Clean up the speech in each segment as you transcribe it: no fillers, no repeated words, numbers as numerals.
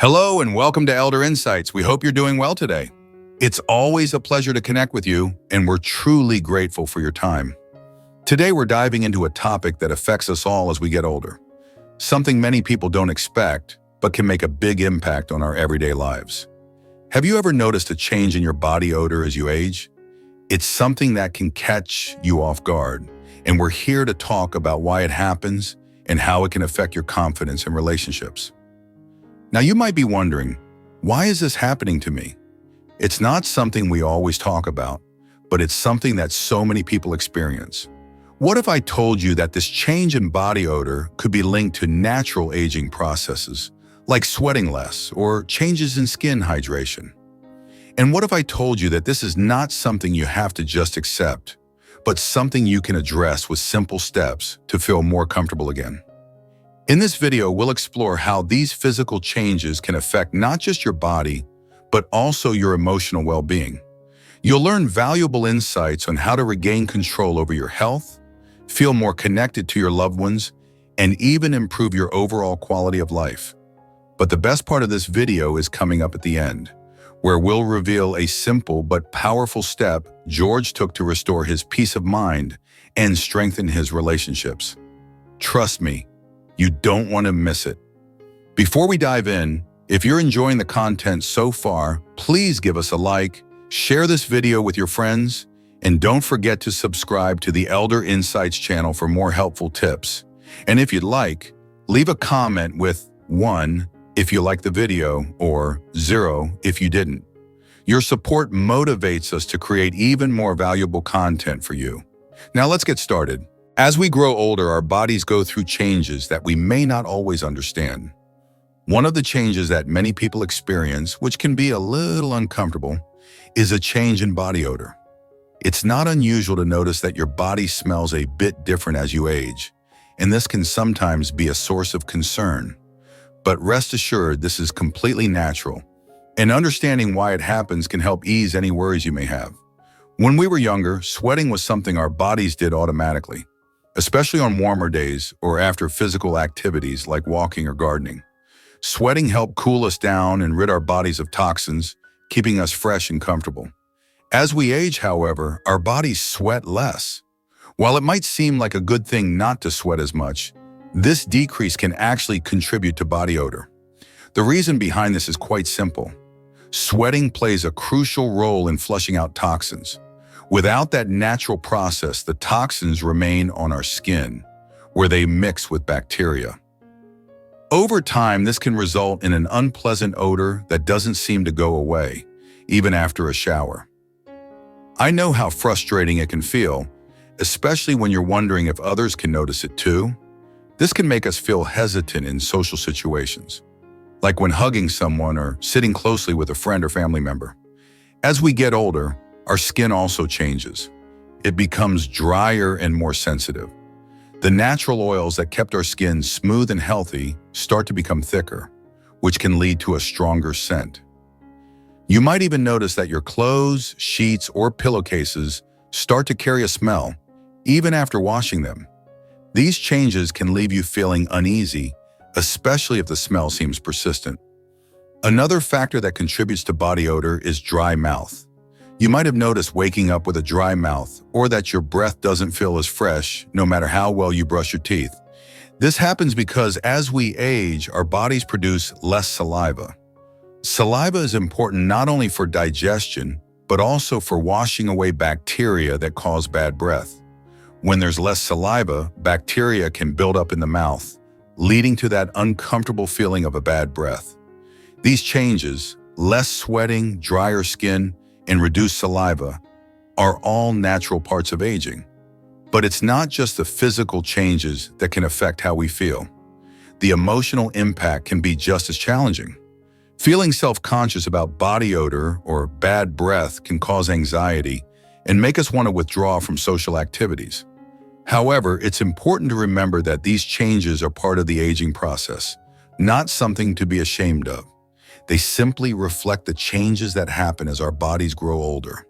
Hello and welcome to Elder Insights. We hope you're doing well today. It's always a pleasure to connect with you, and we're truly grateful for your time. Today we're diving into a topic that affects us all as we get older. Something many people don't expect, but can make a big impact on our everyday lives. Have you ever noticed a change in your body odor as you age? It's something that can catch you off guard, and we're here to talk about why it happens and how it can affect your confidence in relationships. Now you might be wondering, why is this happening to me? It's not something we always talk about, but it's something that so many people experience. What if I told you that this change in body odor could be linked to natural aging processes, like sweating less or changes in skin hydration? And what if I told you that this is not something you have to just accept, but something you can address with simple steps to feel more comfortable again? In this video, we'll explore how these physical changes can affect not just your body, but also your emotional well-being. You'll learn valuable insights on how to regain control over your health, feel more connected to your loved ones, and even improve your overall quality of life. But the best part of this video is coming up at the end, where we'll reveal a simple but powerful step George took to restore his peace of mind and strengthen his relationships. Trust me, you don't want to miss it. Before we dive in, if you're enjoying the content so far, please give us a like, share this video with your friends, and don't forget to subscribe to the Elder Insights channel for more helpful tips. And if you'd like, leave a comment with 1 if you like the video or 0 if you didn't. Your support motivates us to create even more valuable content for you. Now let's get started. As we grow older, our bodies go through changes that we may not always understand. One of the changes that many people experience, which can be a little uncomfortable, is a change in body odor. It's not unusual to notice that your body smells a bit different as you age, and this can sometimes be a source of concern. But rest assured, this is completely natural, and understanding why it happens can help ease any worries you may have. When we were younger, sweating was something our bodies did automatically, especially on warmer days or after physical activities like walking or gardening. Sweating helped cool us down and rid our bodies of toxins, keeping us fresh and comfortable. As we age, however, our bodies sweat less. While it might seem like a good thing not to sweat as much, this decrease can actually contribute to body odor. The reason behind this is quite simple. Sweating plays a crucial role in flushing out toxins. Without that natural process, the toxins remain on our skin, where they mix with bacteria. Over time, this can result in an unpleasant odor that doesn't seem to go away, even after a shower. I know how frustrating it can feel, especially when you're wondering if others can notice it too. This can make us feel hesitant in social situations, like when hugging someone or sitting closely with a friend or family member. As we get older, our skin also changes. It becomes drier and more sensitive. The natural oils that kept our skin smooth and healthy start to become thicker, which can lead to a stronger scent. You might even notice that your clothes, sheets, or pillowcases start to carry a smell, even after washing them. These changes can leave you feeling uneasy, especially if the smell seems persistent. Another factor that contributes to body odor is dry mouth. You might have noticed waking up with a dry mouth or that your breath doesn't feel as fresh no matter how well you brush your teeth. This happens because as we age, our bodies produce less saliva. Saliva is important not only for digestion, but also for washing away bacteria that cause bad breath. When there's less saliva, bacteria can build up in the mouth, leading to that uncomfortable feeling of a bad breath. These changes, less sweating, drier skin, and reduced saliva, are all natural parts of aging. But it's not just the physical changes that can affect how we feel. The emotional impact can be just as challenging. Feeling self-conscious about body odor or bad breath can cause anxiety and make us want to withdraw from social activities. However, it's important to remember that these changes are part of the aging process, not something to be ashamed of. They simply reflect the changes that happen as our bodies grow older.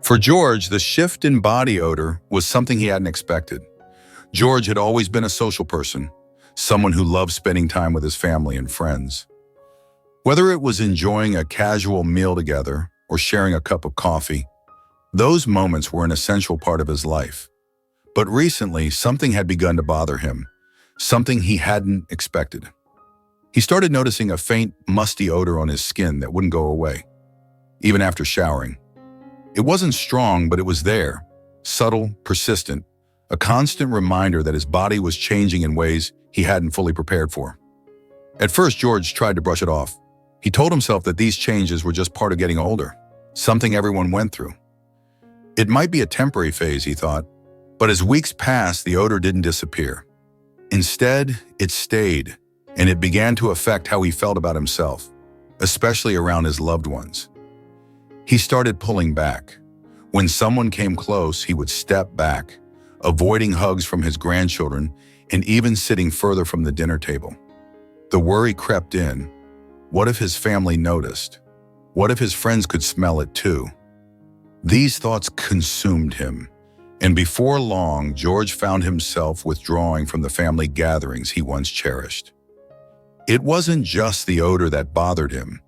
For George, the shift in body odor was something he hadn't expected. George had always been a social person, someone who loved spending time with his family and friends. Whether it was enjoying a casual meal together or sharing a cup of coffee, those moments were an essential part of his life. But recently, something had begun to bother him, something he hadn't expected. He started noticing a faint, musty odor on his skin that wouldn't go away, even after showering. It wasn't strong, but it was there, subtle, persistent, a constant reminder that his body was changing in ways he hadn't fully prepared for. At first, George tried to brush it off. He told himself that these changes were just part of getting older, something everyone went through. It might be a temporary phase, he thought, but as weeks passed, the odor didn't disappear. Instead, it stayed, and it began to affect how he felt about himself, especially around his loved ones. He started pulling back. When someone came close, he would step back, avoiding hugs from his grandchildren and even sitting further from the dinner table. The worry crept in. What if his family noticed? What if his friends could smell it too? These thoughts consumed him, and before long, George found himself withdrawing from the family gatherings he once cherished. It wasn't just the odor that bothered him.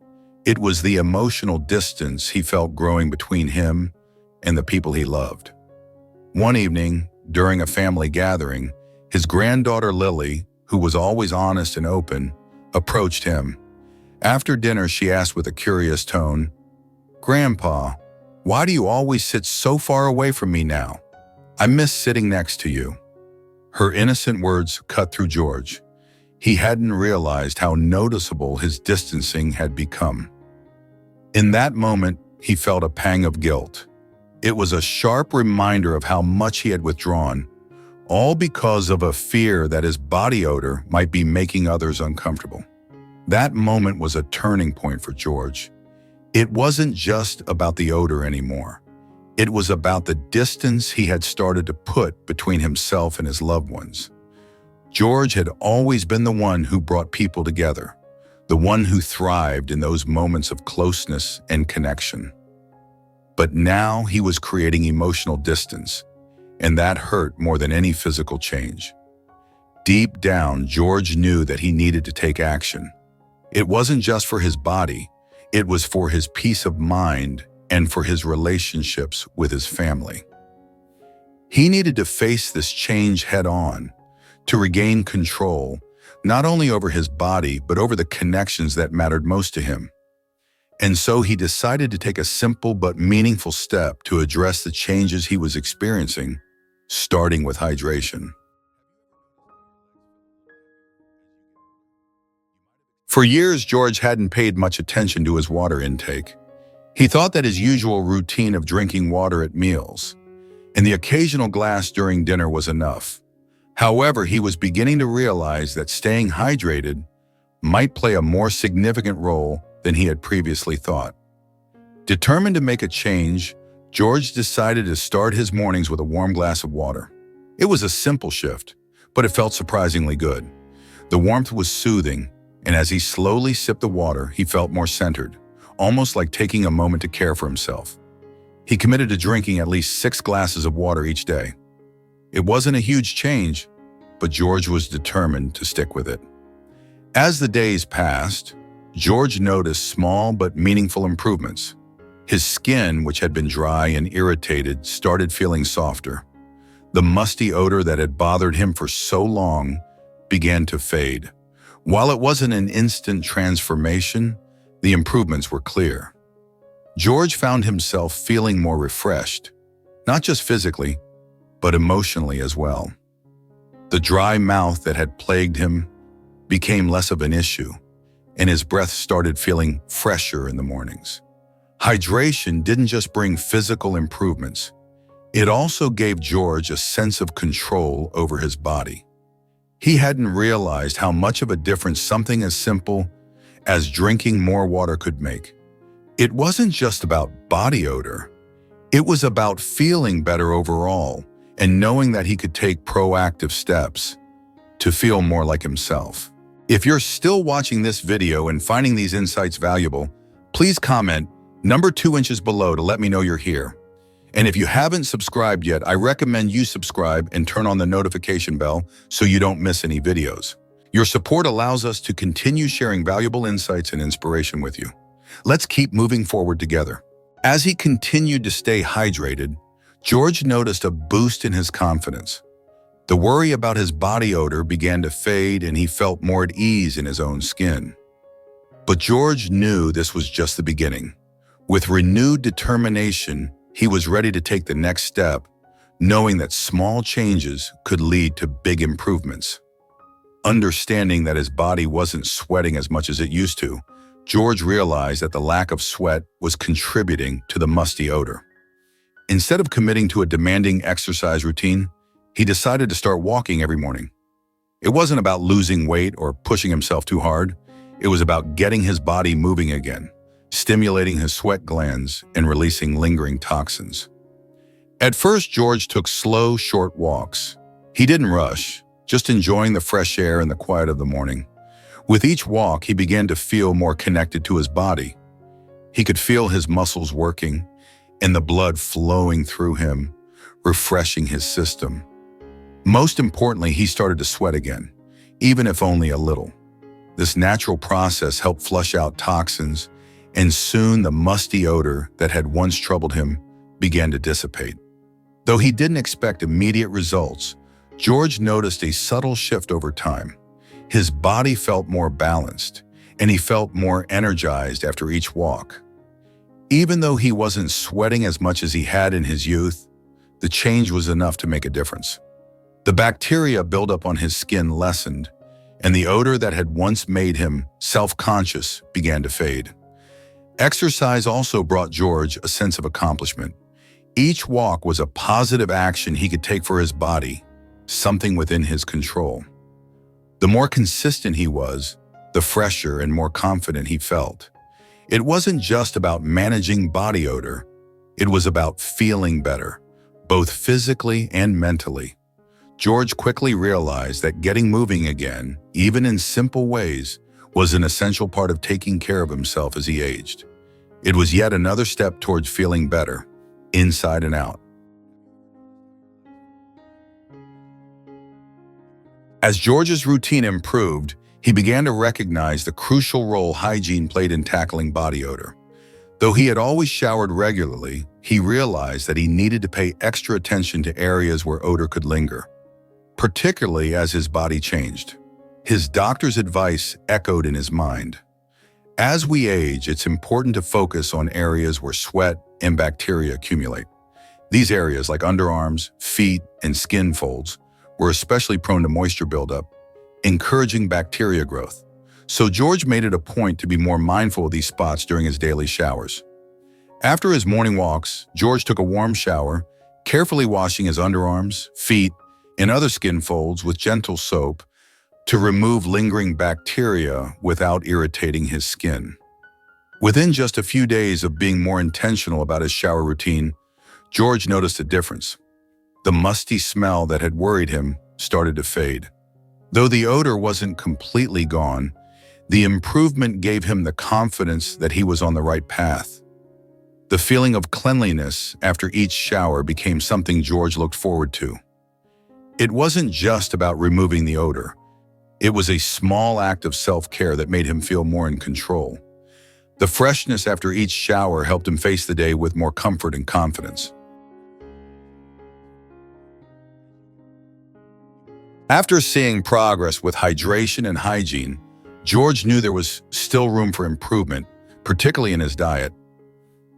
It was the emotional distance he felt growing between him and the people he loved. One evening, during a family gathering, his granddaughter Lily, who was always honest and open, approached him. After dinner, she asked with a curious tone, "Grandpa, why do you always sit so far away from me now? I miss sitting next to you." Her innocent words cut through George. He hadn't realized how noticeable his distancing had become. In that moment, he felt a pang of guilt. It was a sharp reminder of how much he had withdrawn, all because of a fear that his body odor might be making others uncomfortable. That moment was a turning point for George. It wasn't just about the odor anymore. It was about the distance he had started to put between himself and his loved ones. George had always been the one who brought people together, the one who thrived in those moments of closeness and connection. But now he was creating emotional distance, and that hurt more than any physical change. Deep down, George knew that he needed to take action. It wasn't just for his body, it was for his peace of mind and for his relationships with his family. He needed to face this change head-on, to regain control, not only over his body, but over the connections that mattered most to him. And so he decided to take a simple but meaningful step to address the changes he was experiencing, starting with hydration. For years, George hadn't paid much attention to his water intake. He thought that his usual routine of drinking water at meals and the occasional glass during dinner was enough. However, he was beginning to realize that staying hydrated might play a more significant role than he had previously thought. Determined to make a change, George decided to start his mornings with a warm glass of water. It was a simple shift, but it felt surprisingly good. The warmth was soothing, and as he slowly sipped the water, he felt more centered, almost like taking a moment to care for himself. He committed to drinking at least 6 glasses of water each day. It wasn't a huge change, but George was determined to stick with it. As the days passed, George noticed small but meaningful improvements. His skin, which had been dry and irritated, started feeling softer. The musty odor that had bothered him for so long began to fade. While it wasn't an instant transformation, the improvements were clear. George found himself feeling more refreshed, not just physically, but emotionally as well. The dry mouth that had plagued him became less of an issue, and his breath started feeling fresher in the mornings. Hydration didn't just bring physical improvements, it also gave George a sense of control over his body. He hadn't realized how much of a difference something as simple as drinking more water could make. It wasn't just about body odor, it was about feeling better overall and knowing that he could take proactive steps to feel more like himself. If you're still watching this video and finding these insights valuable, please comment number 2 inches below to let me know you're here. And if you haven't subscribed yet, I recommend you subscribe and turn on the notification bell so you don't miss any videos. Your support allows us to continue sharing valuable insights and inspiration with you. Let's keep moving forward together. As he continued to stay hydrated, George noticed a boost in his confidence. The worry about his body odor began to fade and he felt more at ease in his own skin. But George knew this was just the beginning. With renewed determination, he was ready to take the next step, knowing that small changes could lead to big improvements. Understanding that his body wasn't sweating as much as it used to, George realized that the lack of sweat was contributing to the musty odor. Instead of committing to a demanding exercise routine, he decided to start walking every morning. It wasn't about losing weight or pushing himself too hard. It was about getting his body moving again, stimulating his sweat glands and releasing lingering toxins. At first, George took slow, short walks. He didn't rush, just enjoying the fresh air and the quiet of the morning. With each walk, he began to feel more connected to his body. He could feel his muscles working and the blood flowing through him, refreshing his system. Most importantly, he started to sweat again, even if only a little. This natural process helped flush out toxins, and soon the musty odor that had once troubled him began to dissipate. Though he didn't expect immediate results, George noticed a subtle shift over time. His body felt more balanced, and he felt more energized after each walk. Even though he wasn't sweating as much as he had in his youth, the change was enough to make a difference. The bacteria buildup on his skin lessened, and the odor that had once made him self-conscious began to fade. Exercise also brought George a sense of accomplishment. Each walk was a positive action he could take for his body, something within his control. The more consistent he was, the fresher and more confident he felt. It wasn't just about managing body odor, it was about feeling better, both physically and mentally. George quickly realized that getting moving again, even in simple ways, was an essential part of taking care of himself as he aged. It was yet another step towards feeling better, inside and out. As George's routine improved, he began to recognize the crucial role hygiene played in tackling body odor. Though he had always showered regularly, he realized that he needed to pay extra attention to areas where odor could linger, particularly as his body changed. His doctor's advice echoed in his mind. As we age, it's important to focus on areas where sweat and bacteria accumulate. These areas, like underarms, feet, and skin folds, were especially prone to moisture buildup, encouraging bacteria growth. So George made it a point to be more mindful of these spots during his daily showers. After his morning walks, George took a warm shower, carefully washing his underarms, feet, and other skin folds with gentle soap to remove lingering bacteria without irritating his skin. Within just a few days of being more intentional about his shower routine, George noticed a difference. The musty smell that had worried him started to fade. Though the odor wasn't completely gone, the improvement gave him the confidence that he was on the right path. The feeling of cleanliness after each shower became something George looked forward to. It wasn't just about removing the odor. It was a small act of self-care that made him feel more in control. The freshness after each shower helped him face the day with more comfort and confidence. After seeing progress with hydration and hygiene, George knew there was still room for improvement, particularly in his diet.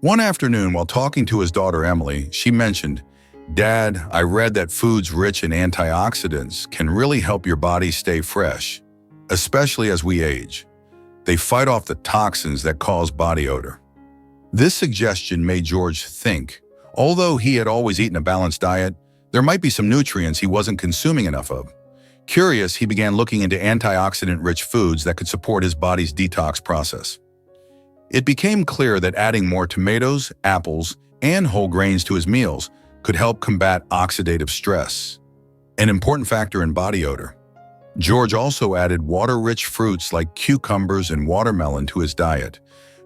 One afternoon, while talking to his daughter Emily, she mentioned, "Dad, I read that foods rich in antioxidants can really help your body stay fresh, especially as we age. They fight off the toxins that cause body odor." This suggestion made George think, although he had always eaten a balanced diet, there might be some nutrients he wasn't consuming enough of. Curious, he began looking into antioxidant-rich foods that could support his body's detox process. It became clear that adding more tomatoes, apples, and whole grains to his meals could help combat oxidative stress, an important factor in body odor. George also added water-rich fruits like cucumbers and watermelon to his diet,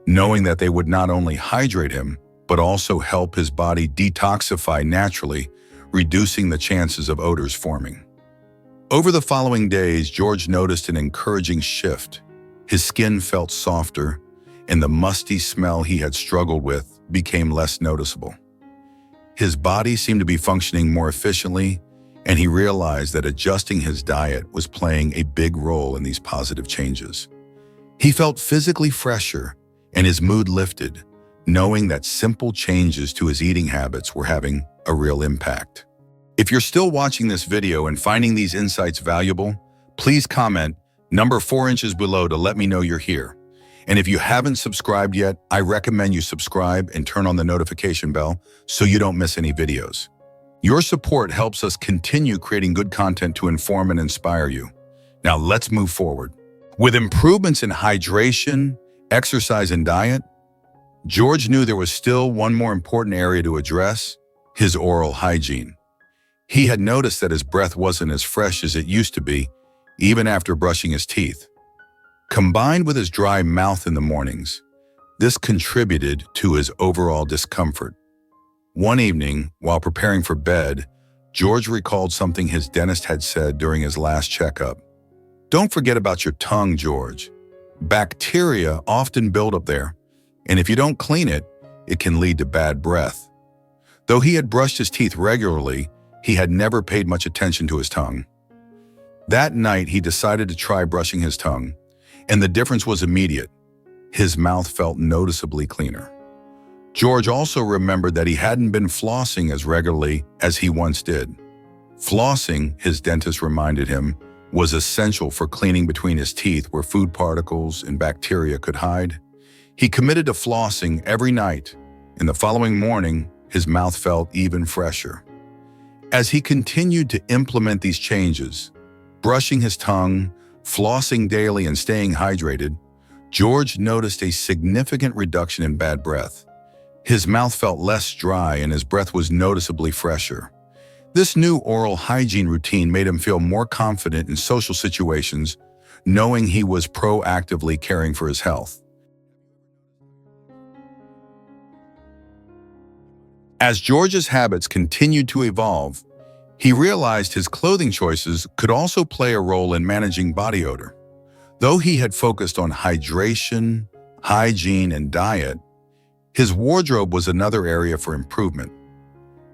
knowing that they would not only hydrate him, but also help his body detoxify naturally, reducing the chances of odors forming. Over the following days, George noticed an encouraging shift. His skin felt softer, and the musty smell he had struggled with became less noticeable. His body seemed to be functioning more efficiently, and he realized that adjusting his diet was playing a big role in these positive changes. He felt physically fresher, and his mood lifted, knowing that simple changes to his eating habits were having a real impact. If you're still watching this video and finding these insights valuable, please comment number 4 inches below to let me know you're here. And if you haven't subscribed yet, I recommend you subscribe and turn on the notification bell so you don't miss any videos. Your support helps us continue creating good content to inform and inspire you. Now let's move forward. With improvements in hydration, exercise, and diet, George knew there was still one more important area to address: his oral hygiene. He had noticed that his breath wasn't as fresh as it used to be, even after brushing his teeth. Combined with his dry mouth in the mornings, this contributed to his overall discomfort. One evening, while preparing for bed, George recalled something his dentist had said during his last checkup. "Don't forget about your tongue, George. Bacteria often build up there, and if you don't clean it, it can lead to bad breath." Though he had brushed his teeth regularly, he had never paid much attention to his tongue. That night, he decided to try brushing his tongue, and the difference was immediate. His mouth felt noticeably cleaner. George also remembered that he hadn't been flossing as regularly as he once did. Flossing, his dentist reminded him, was essential for cleaning between his teeth where food particles and bacteria could hide. He committed to flossing every night, and the following morning, his mouth felt even fresher. As he continued to implement these changes, brushing his tongue, flossing daily, and staying hydrated, George noticed a significant reduction in bad breath. His mouth felt less dry and his breath was noticeably fresher. This new oral hygiene routine made him feel more confident in social situations, knowing he was proactively caring for his health. As George's habits continued to evolve, he realized his clothing choices could also play a role in managing body odor. Though he had focused on hydration, hygiene, and diet, his wardrobe was another area for improvement.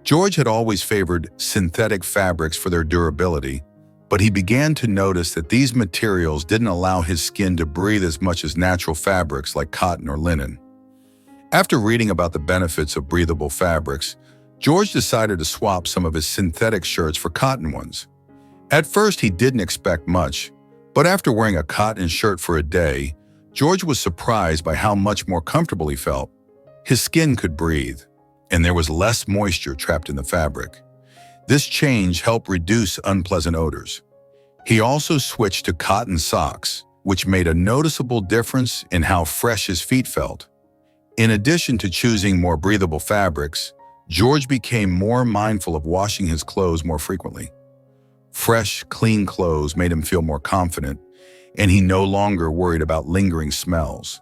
George had always favored synthetic fabrics for their durability, but he began to notice that these materials didn't allow his skin to breathe as much as natural fabrics like cotton or linen. After reading about the benefits of breathable fabrics, George decided to swap some of his synthetic shirts for cotton ones. At first, he didn't expect much, but after wearing a cotton shirt for a day, George was surprised by how much more comfortable he felt. His skin could breathe, and there was less moisture trapped in the fabric. This change helped reduce unpleasant odors. He also switched to cotton socks, which made a noticeable difference in how fresh his feet felt. In addition to choosing more breathable fabrics, George became more mindful of washing his clothes more frequently. Fresh, clean clothes made him feel more confident, and he no longer worried about lingering smells.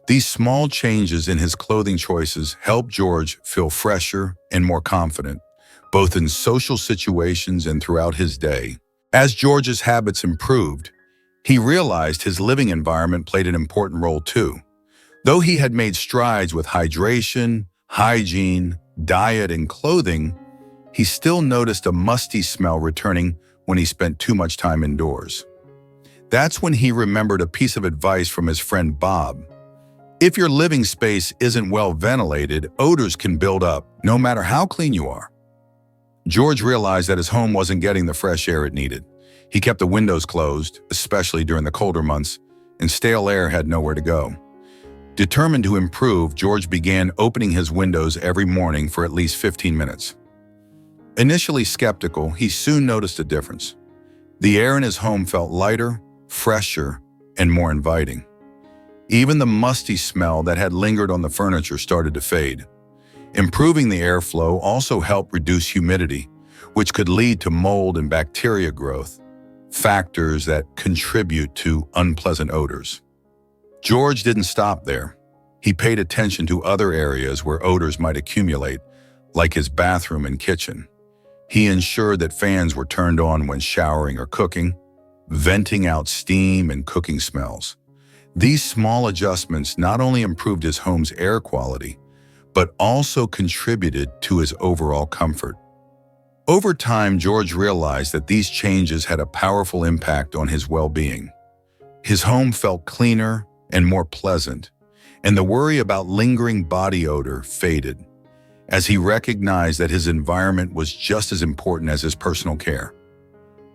These small changes in his clothing choices helped George feel fresher and more confident, both in social situations and throughout his day. As George's habits improved, he realized his living environment played an important role too. Though he had made strides with hydration, hygiene, diet, and clothing, he still noticed a musty smell returning when he spent too much time indoors. That's when he remembered a piece of advice from his friend Bob. If your living space isn't well ventilated, odors can build up, no matter how clean you are. George realized that his home wasn't getting the fresh air it needed. He kept the windows closed, especially during the colder months, and stale air had nowhere to go. Determined to improve, George began opening his windows every morning for at least 15 minutes. Initially skeptical, he soon noticed a difference. The air in his home felt lighter, fresher, and more inviting. Even the musty smell that had lingered on the furniture started to fade. Improving the airflow also helped reduce humidity, which could lead to mold and bacteria growth, factors that contribute to unpleasant odors. George didn't stop there. He paid attention to other areas where odors might accumulate, like his bathroom and kitchen. He ensured that fans were turned on when showering or cooking, venting out steam and cooking smells. These small adjustments not only improved his home's air quality, but also contributed to his overall comfort. Over time, George realized that these changes had a powerful impact on his well-being. His home felt cleaner and more pleasant, and the worry about lingering body odor faded, as he recognized that his environment was just as important as his personal care.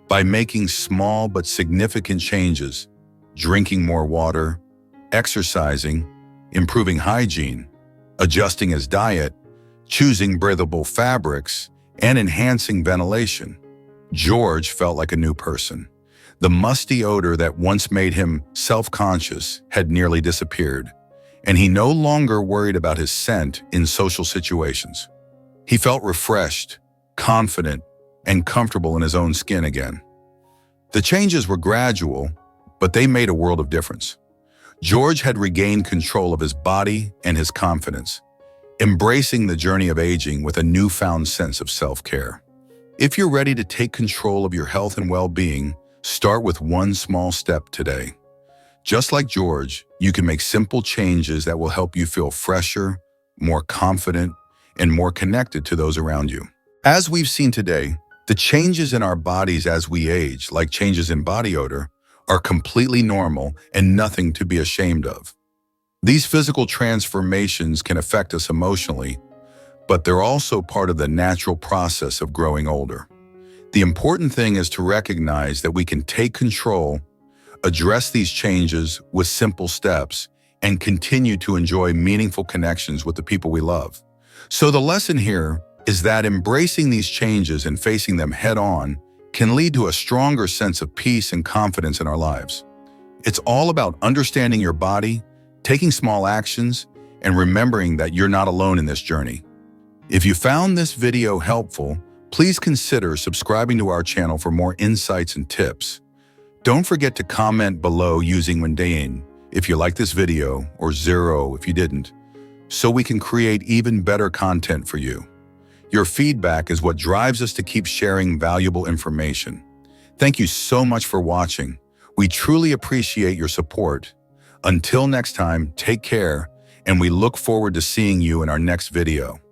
By making small but significant changes, drinking more water, exercising, improving hygiene, adjusting his diet, choosing breathable fabrics, and enhancing ventilation, George felt like a new person. The musty odor that once made him self-conscious had nearly disappeared, and he no longer worried about his scent in social situations. He felt refreshed, confident, and comfortable in his own skin again. The changes were gradual, but they made a world of difference. George had regained control of his body and his confidence, embracing the journey of aging with a newfound sense of self-care. If you're ready to take control of your health and well-being, start with one small step today. Just like George, you can make simple changes that will help you feel fresher, more confident, and more connected to those around you. As we've seen today, the changes in our bodies as we age, like changes in body odor, are completely normal and nothing to be ashamed of. These physical transformations can affect us emotionally, but they're also part of the natural process of growing older. The important thing is to recognize that we can take control, address these changes with simple steps, and continue to enjoy meaningful connections with the people we love. So the lesson here is that embracing these changes and facing them head-on can lead to a stronger sense of peace and confidence in our lives. It's all about understanding your body, taking small actions, and remembering that you're not alone in this journey. If you found this video helpful, please consider subscribing to our channel for more insights and tips. Don't forget to comment below using mundane if you like this video, or 0 if you didn't, so we can create even better content for you. Your feedback is what drives us to keep sharing valuable information. Thank you so much for watching. We truly appreciate your support. Until next time, take care, and we look forward to seeing you in our next video.